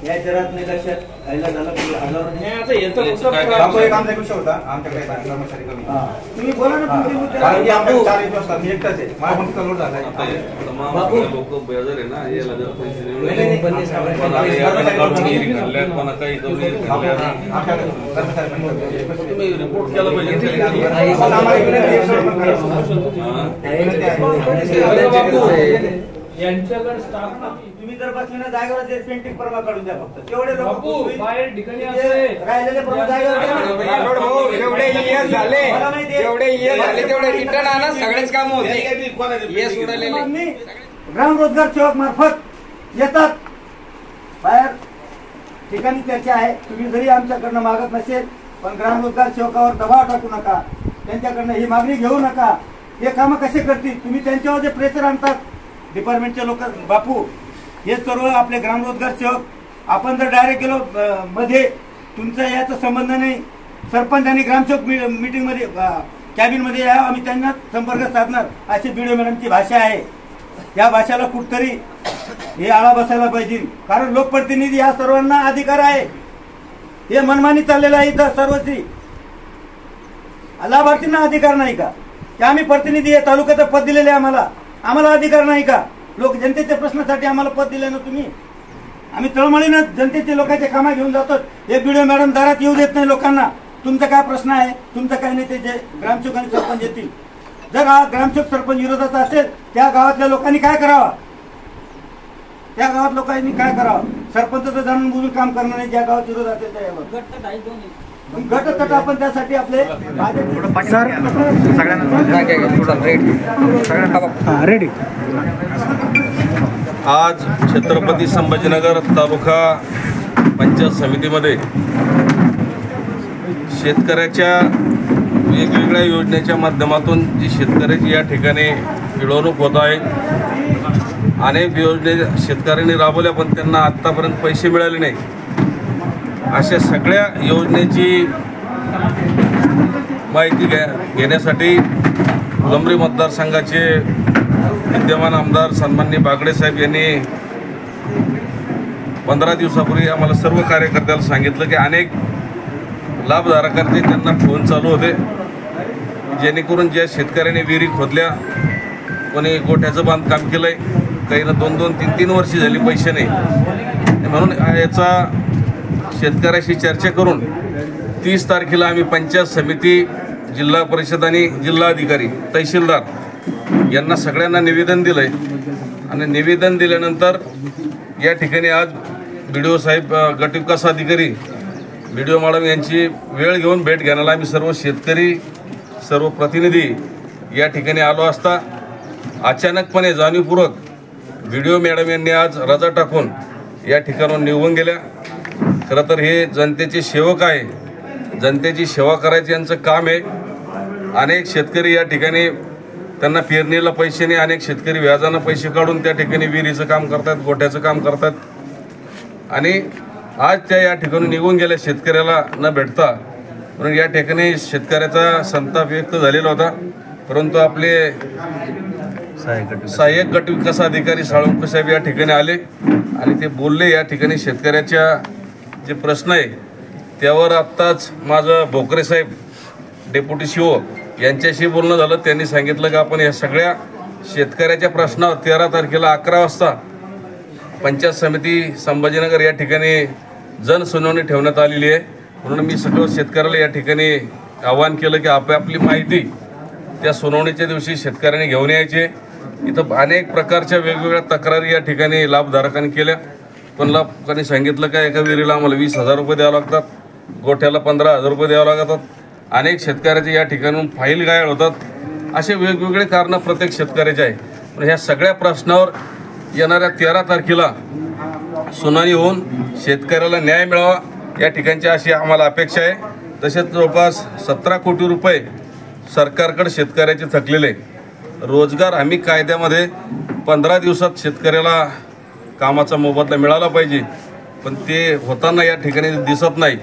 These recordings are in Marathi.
या जरात नाही लक्षात आयला झालं नाही आता येतो बापू एक आमचा विषय होता आमच्याकडे कर्मचारी कमी तुम्ही बोला ना तुमचे मुद्दे कारण की आमच्याकडे 4 एक वाजता मी एकटाच आहे मला पण कलोड झालाय बापू लोक बेजार आहे ना याला जर पैसे तुम्ही रिपोर्ट केला पाहिजे यांच्याकडे स्टाफ तुम्ही जर बसले ना जागेवर ते पेंटिंग परवा काढून द्या फक्त तेवढे बापू बाहेर ठिकाणी असते राहिलेले परवा जागेवर जेवढे ईएस झाले तेवढे रिटर्न आणा सगळेच काम होते हे सोडलेले ग्राम रोजगार सेवक मार्फत येतात बाहेर ठिकाणी चर्चा आहे तुम्ही जरी आमच्याकडनं मागत नसेल पण ग्राम रोजगार सेवकावर दबाव टाकू नका त्यांच्याकडनं ही मागणी घेऊ नका हे कामं कसे करतील तुम्ही त्यांच्यावर जे प्रेशर आणतात डिपार्टमेंटचे लोक बापू हे सर्व आपले ग्राम रोजगार सेवक आपण जर डायरेक्ट गेलो मध्ये तुमचा याचा संबंध नाही सरपंच आणि ग्रामसेवक मीटिंग मध्ये कॅबिन मध्ये या आम्ही त्यांना संपर्क साधणार अशी बीडीओ मॅडमची भाषा आहे या भाषेला कुठतरी हे आळा बसायला पाहिजे कारण लोकप्रतिनिधी या सर्वांना अधिकार आहे हे मनमानी चाललेलं आहे इथं सर्वस्वी लाभार्थींना अधिकार नाही का की आम्ही प्रतिनिधी आहे तालुक्याचं पद दिलेले आम्हाला अधिकार नाही का लोक जनतेच्या प्रश्नासाठी आम्हाला पद दिले ना तुम्ही आम्ही तळमळीनं जनतेचे लोकांचे कामं घेऊन जातो हे बीडीओ मॅडम दारात येऊ देत नाही लोकांना तुमचा काय प्रश्न आहे तुमचं काय नाही ते जे ग्रामसेवक आणि सरपंच येतील जर हा ग्रामसेवक सरपंच विरोधाचा असेल त्या गावातल्या लोकांनी काय करावा त्या गावात लोकांनी काय करावं सरपंच तर जाणून बुजून काम करणार नाही ज्या गावात विरोध असेल त्यावर गट तट आपण त्यासाठी आपले रेडी आज छत्रपती संभाजीनगर तालुका पंचायत समितीमध्ये शेतकऱ्याच्या वेगवेगळ्या योजनेच्या माध्यमातून जी शेतकऱ्याची या ठिकाणी पिळवणूक होत आहे अनेक योजने शेतकऱ्यांनी राबवल्या पण त्यांना आत्तापर्यंत पैसे मिळाले नाही अशा सगळ्या योजनेची माहिती घेण्यासाठी फुलंब्री मतदारसंघाचे विद्यमान आमदार सन्माननीय बागडे साहेब यांनी 15 दिवसापूर्वी आम्हाला सर्व कार्यकर्त्याला सांगितलं की अनेक लाभधारकांचे त्यांना फोन चालू होते जेणेकरून ज्या शेतकऱ्यांनी विहिरी खोदल्या कोणी गोठ्याचं बांधकाम केलं आहे काहीनं 2-2, 3-3 वर्षी झाली पैसे नाही म्हणून याचा शेतकऱ्याशी चर्चा करून 30 तारखेला आम्ही पंचायत समिती जिल्हा परिषद आणि जिल्हाधिकारी तहसीलदार यांना सगळ्यांना निवेदन दिलं आहे आणि निवेदन दिल्यानंतर या ठिकाणी आज BDO साहेब गटविकास अधिकारी BDO मॅडम यांची वेळ घेऊन भेट घ्यायला आम्ही सर्व शेतकरी सर्व प्रतिनिधी या ठिकाणी आलो असता अचानकपणे जाणीवपूर्वक BDO मॅडम यांनी आज रजा टाकून या ठिकाणाहून निघून गेल्या खरं तर हे जनतेचे सेवक आहे जनतेची सेवा करायचं यांचं काम आहे अनेक शेतकरी या ठिकाणी त्यांना पेरणीला पैसे नाही अनेक शेतकरी व्याजानं पैसे काढून त्या ठिकाणी विहिरीचं काम करतात गोठ्याचं काम करतात आणि आज त्या या ठिकाणी निघून गेल्या शेतकऱ्याला न भेटता म्हणून या ठिकाणी शेतकऱ्याचा संताप व्यक्त झालेला होता परंतु आपले सहाय्यक गट विकास अधिकारी साळुंके साहेब या ठिकाणी आले आणि ते बोलले या ठिकाणी शेतकऱ्याच्या जे प्रश्न आहे त्यावर आत्ताच माझं भोकरे साहेब डेप्युटी CO यांच्याशी बोलणं झालं त्यांनी सांगितलं की आपण या सगळ्या शेतकऱ्याच्या प्रश्नावर 13 तारखेला 11 वाजता पंचायत समिती संभाजीनगर या ठिकाणी जनसुनावणी ठेवण्यात आलेली आहे म्हणून मी सगळं शेतकऱ्याला या ठिकाणी आवाहन केलं की आपली माहिती त्या सुनावणीच्या दिवशी शेतकऱ्यांनी घेऊन यायचे इथं अनेक प्रकारच्या वेगवेगळ्या तक्रारी या ठिकाणी लाभधारकांनी केल्या पण लाभधारकांनी सांगितलं का एका विहिरीला आम्हाला 20,000 रुपये द्यावं लागतात गोठ्याला 15,000 रुपये द्यावं लागतात अनेक शेतकऱ्याचे या ठिकाणून फाईल गायब होतात असे वेगवेगळे कारणं प्रत्येक शेतकऱ्याचे आहे पण ह्या सगळ्या प्रश्नावर येणाऱ्या 13 तारखेला सुनावणी होऊन शेतकऱ्याला न्याय मिळावा या ठिकाणची अशी आम्हाला अपेक्षा आहे तसेच जवळपास 17 कोटी रुपये सरकारकडे शेतकऱ्याचे थकलेले रोजगार हमी कायद्यामध्ये 15 दिवसात शेतकऱ्याला कामाचा मोबदला मिळाला पाहिजे पण ते होताना या ठिकाणी दिसत नाही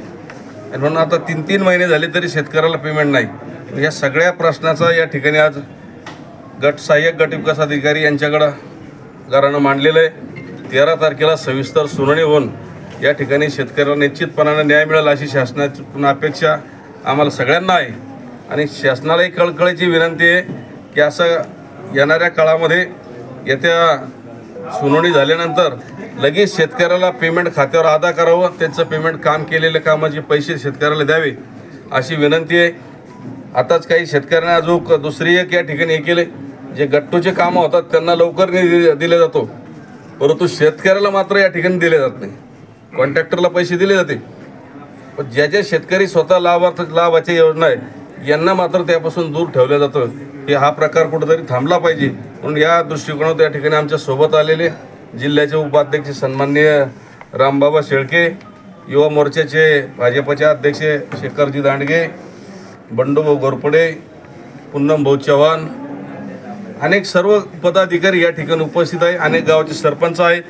आणि म्हणून आता 3-3 महिने झाले तरी शेतकऱ्याला पेमेंट नाही या सगळ्या प्रश्नाचा या ठिकाणी आज सहाय्यक गट विकास अधिकारी यांच्याकडं घरानं मांडलेलं आहे 13 तारखेला सविस्तर सुनावणी होऊन या ठिकाणी शेतकऱ्याला निश्चितपणाने न्याय मिळेल अशी शासनाची अपेक्षा आम्हाला सगळ्यांना आहे. आणि शासनालाही कळकळीची विनंती आहे की असं येणाऱ्या काळामध्ये येत्या सुनावणी झाल्यानंतर लगेच शेतकऱ्याला पेमेंट खात्यावर अदा करावं, त्यांचं पेमेंट काम केलेल्या कामाचे पैसे शेतकऱ्याला द्यावे अशी विनंती आहे. आताच काही शेतकऱ्यांना अजून दुसरी एक या ठिकाणी हे केले, जे गट्टूचे कामं होतात त्यांना लवकर दिले जातो, परंतु शेतकऱ्याला मात्र या ठिकाणी दिले जात नाही. कॉन्ट्रॅक्टरला पैसे दिले जाते, पण ज्या शेतकरी स्वतः लाभाच्या योजना आहे यांना मात्र त्यापासून दूर ठेवलं जातं. की हा प्रकार कुठेतरी थांबला पाहिजे, म्हणून या दृष्टिकोनात या ठिकाणी आमच्या सोबत आलेले जिल्ह्याचे उपाध्यक्ष सन्माननीय रामबाबा शेळके, युवा मोर्चाचे भाजपचे अध्यक्ष शेखरजी दांडगे, बंडूभाऊ घोरपडे, पूनमभाऊ चव्हाण, अनेक सर्व पदाधिकारी या ठिकाणी उपस्थित आहे, अनेक गावाचे सरपंच आहेत.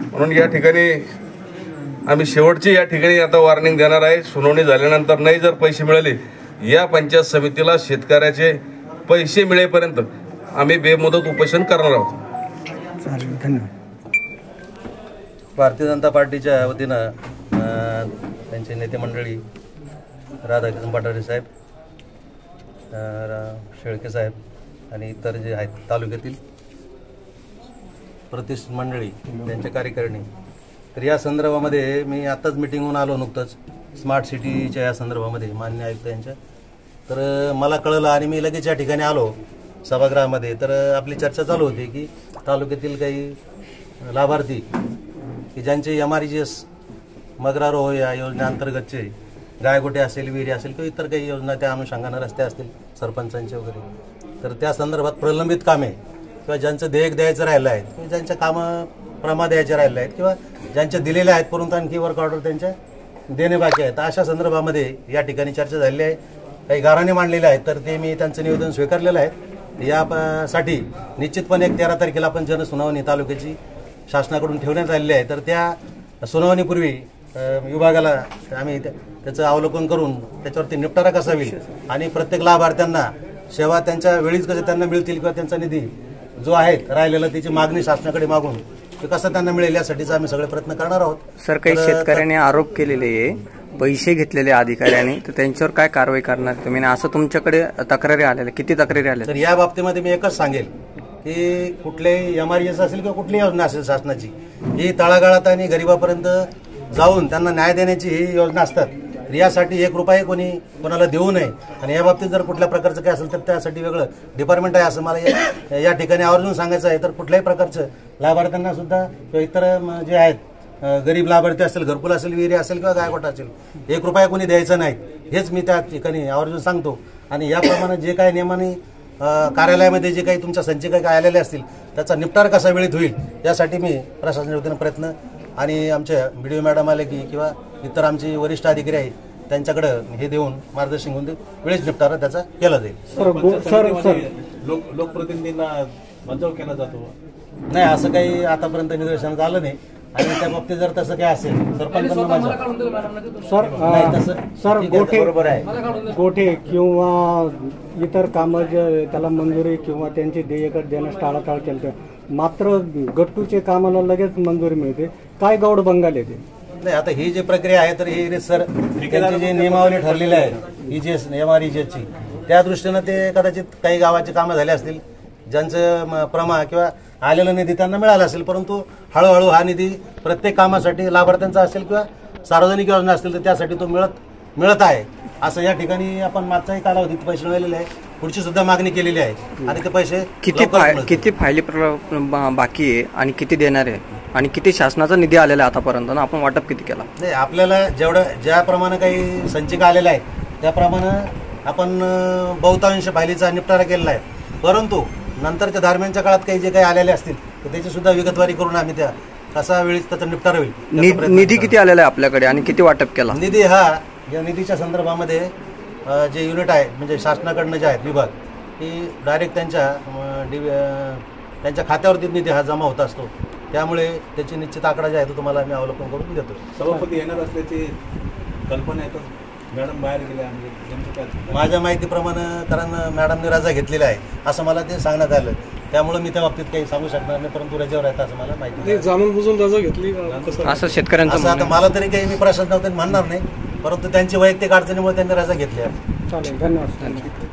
म्हणून या ठिकाणी आम्ही शेवटची या ठिकाणी आता वॉर्निंग देणार आहे. सुनावणी झाल्यानंतर नाही जर पैसे मिळाले, या पंचायत समितीला शेतकऱ्याचे पैसे मिळेपर्यंत आम्ही बेमुदत उपोषण करणार आहोत. धन्यवाद. भारतीय जनता पार्टीच्या वतीनं त्यांचे नेते मंडळी राधाकृष्ण पाटारे साहेब, शेळके साहेब आणि इतर जे आहेत तालुक्यातील प्रतिष्ठित मंडळी, त्यांच्या कार्यकारिणी, तर या संदर्भामध्ये मी आत्ताच मिटिंगहून आलो नुकतंच स्मार्ट सिटीच्या या संदर्भामध्ये माननीय आयुक्त यांच्या. तर मला कळलं आणि मी लगेच या ठिकाणी आलो सभागृहामध्ये. तर आपली चर्चा चालू होती की तालुक्यातील काही लाभार्थी की ज्यांचे MRGS मगरारो या योजनेअंतर्गतचे गायगोटे असेल, विहिरी असेल किंवा इतर काही योजना त्या अनुषंगानं रस्ते असतील सरपंचांचे वगैरे, तर त्या संदर्भात प्रलंबित कामे किंवा ज्यांचं देयक द्यायचं राहिलं आहे किंवा ज्यांच्या कामं प्रमा द्यायचे राहिले आहेत किंवा ज्यांच्या दिलेल्या आहेत परंतु आणखी वर्क ऑर्डर त्यांच्या देणे बाकी आहेत, अशा संदर्भामध्ये या ठिकाणी चर्चा झालेली आहे. काही गाऱ्हाणे मांडलेले आहेत, तर ते मी त्यांचं निवेदन स्वीकारलेलं आहे. यासाठी निश्चितपणे 13 तारखेला आपण जनसुनावणी तालुक्याची शासनाकडून ठेवण्यात आलेली आहे. तर त्या सुनावणीपूर्वी विभागाला आम्ही त्याचं अवलोकन करून त्याच्यावरती निपटारा कसा होईल आणि प्रत्येक लाभार्थ्यांना सेवा त्यांच्या वेळीच कसे त्यांना मिळतील किंवा त्यांचा निधी जो आहे राहिलेला त्याची मागणी शासनाकडे मागून ते कसं त्यांना मिळेल यासाठीचा आम्ही सगळे प्रयत्न करणार आहोत. सर, काही शेतकऱ्यांनी आरोप केलेले आहे पैसे घेतलेले अधिकाऱ्यांनी, तर त्यांच्यावर काय कारवाई करणार तुम्ही? असं तुमच्याकडे तक्रारी आलेल्या, किती तक्रारी आल्या? तर या बाबतीमध्ये मी एकच सांगेल की कुठलेही MRGS असेल किंवा कुठलीही योजना असेल शासनाची, ही तळागाळात आणि गरिबापर्यंत जाऊन त्यांना न्याय देण्याची ही योजना असतात. तर यासाठी 1 रुपया कोणाला देऊ नये आणि या बाबतीत जर कुठल्या प्रकारचं काय असेल तर त्यासाठी वेगळं डिपार्टमेंट आहे असं मला या ठिकाणी आवर्जून सांगायचं आहे. तर कुठल्याही प्रकारचं लाभार्थ्यांना सुद्धा किंवा इतर जे आहेत गरीब लाभार्थी असेल, घरकुल असेल, विहिरी असेल किंवा गायगोठा असेल, 1 रुपया कोणी द्यायचं नाही हेच मी त्या ठिकाणी आवर्जून सांगतो. आणि याप्रमाणे जे काही नियमाने कार्यालयामध्ये जे काही तुमच्या संचिका काय आलेले असतील त्याचा निपटारा कसा वेळेत होईल यासाठी मी प्रशासनाच्या वतीनं प्रयत्न आणि आमच्या BDO मॅडम आले की किंवा इतर आमचे वरिष्ठ अधिकारी आहेत त्यांच्याकडे हे देऊन मार्गदर्शन घेऊन वेळेस निपटारा त्याचा केला जाईल. लोकप्रतिनिधींना बचाव केला जातो नाही, असं काही आतापर्यंत निदर्शनात आलं नाही. आणि त्या बाबतीत जर तसं काय असेल सरपंचांना सर गोठे किंवा इतर कामं जे त्याला मंजुरी किंवा त्यांची देयक देण्यास टाळाटाळ केलं, मात्र गट्टूचे कामाला लगेच मंजुरी मिळते. काय गौड बंगाल येते? नाही, आता ही जी प्रक्रिया आहे तर ही सर त्यांची जी नियमावली ठरलेली आहे EGS MRGSची, त्या दृष्टीनं ते कदाचित काही गावाची कामं झाली असतील ज्यांचं प्रमा किंवा आलेला निधी त्यांना मिळाला असेल, परंतु हळूहळू हा निधी प्रत्येक कामासाठी लाभार्थ्यांचा असेल किंवा सार्वजनिक योजना असतील तर त्यासाठी तो मिळत आहे. असं या ठिकाणी आपण मागचाही कालावधीत पैसे मिळालेले आहे, पुढची सुद्धा मागणी केलेली आहे आणि ते पैसे किती फायली बाकी आहे आणि किती देणार आहे आणि किती शासनाचा निधी आलेला आहे आतापर्यंत, आपण वाटप किती केला? नाही, आपल्याला ज्याप्रमाणे काही संचिका आलेल्या आहेत त्याप्रमाणे आपण बहुतांश फायलीचा निपटारा केलेला आहे. परंतु नंतरच्या दरम्यानच्या काळात काही जे काही आलेले असतील तर त्याची सुद्धा विगतवारी करून आम्ही त्या कसा वेळीच त्याचा निपटारा होईल. निधी किती आलेला आहे आपल्याकडे आणि किती वाटप केला? निधी हा या निधीच्या संदर्भामध्ये जे युनिट आहे म्हणजे शासनाकडनं जे आहेत विभाग, की डायरेक्ट त्यांच्या खात्यावरती निधी हा जमा होत असतो. त्यामुळे त्याची निश्चित आकडा जे आहे तो तुम्हाला आम्ही अवलोकन करून देतो. सभापती येणार असल्याची कल्पना आहे तर मॅडम बाहेर गेल्या माझ्या माहितीप्रमाणे, कारण मॅडमने रजा घेतलेली आहे असं मला ते सांगण्यात आलं. त्यामुळे मी त्या बाबतीत काही सांगू शकणार नाही, परंतु रजेवर आहेत असं मला माहिती नाही. जाणून बुजून रजा घेतली असं शेतकऱ्यांचं असं आता म्हणणं मला तरी काही मी प्रशासनावर म्हणणार नाही, परंतु त्यांची वैयक्तिक अडचणीमुळे त्यांनी रजा घेतली आहे. चालेल, धन्यवाद.